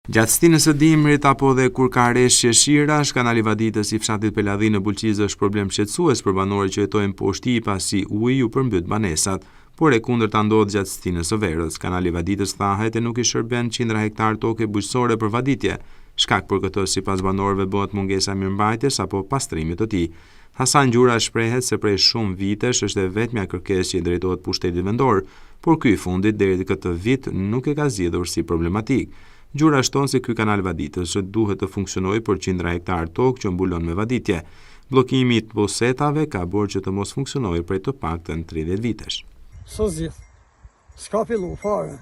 Gjatë stinës së dimrit apo dhe kur ka rreshje shirash, kanali Vaditës i fshatit Peladhi në Bulqizë është problem shqetësues për banorët që jetojnë poshtë tij pasi uji ju përmbyt banesat, por e kundërta ndodh gjatë stinës së verës. Kanali Vaditës thahet e nuk i shërben qindra hektar toke bujqësore për vaditje. Shkak për këtë, sipas banorëve, bëhet mungesa mirëmbajtjes apo pastrimit të tij. Hasan Gjura shprehet se prej shumë vitesh është e vetmja kërkesë që i drejtohet pushtetit vendor, por ky i fundit deri këtë vit nuk e ka zgjedhur si problematik. Gjura shton se ky kanal Vaditës duhet të funksionojë për qindra hektar tokë që mbulon me vaditje. Bllokimi i posetave ka bërë që të mos funksionojë prej të paktën 30 vitesh. S'ka fillu fare.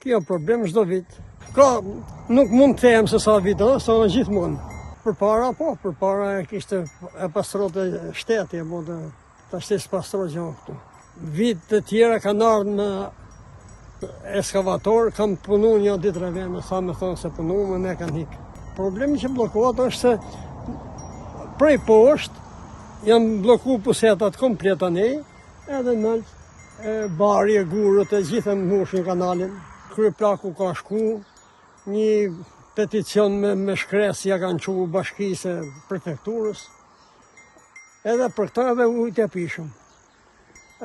Kjo problem çdo vit. Nuk mund të them se sa vite, sa në gjithmonë. Përpara e kishte e pastrote shteti, apo tash pastrohet gjë këtu. Vit të tjera kanë ardhur në eskavator, kam punu një ditë revene, sa me thonë se punu, më ne kanë hikë. Problemi që blokohet është se prej poshtë janë bloku pusetat kompleta nej, edhe nëllë bari e gurët e gjithë në mushin kanalin. Kryplaku ka shku, një peticion me shkresja kanë qu bashkisë prefekturës, edhe për këta edhe ujtë e pishëm,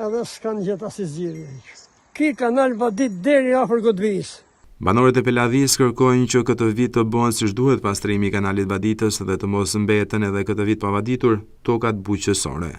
edhe s'kanë gjithë asi zgjidhje. Ki kanal Vadit deri afër Godvisë. Banorët e Peladhisë kërkojnë që këtë vit të bëhen siç duhet pastrimi i kanalit Vaditës dhe të mos mbeten edhe këtë vit pa vaditur tokat bujqësore.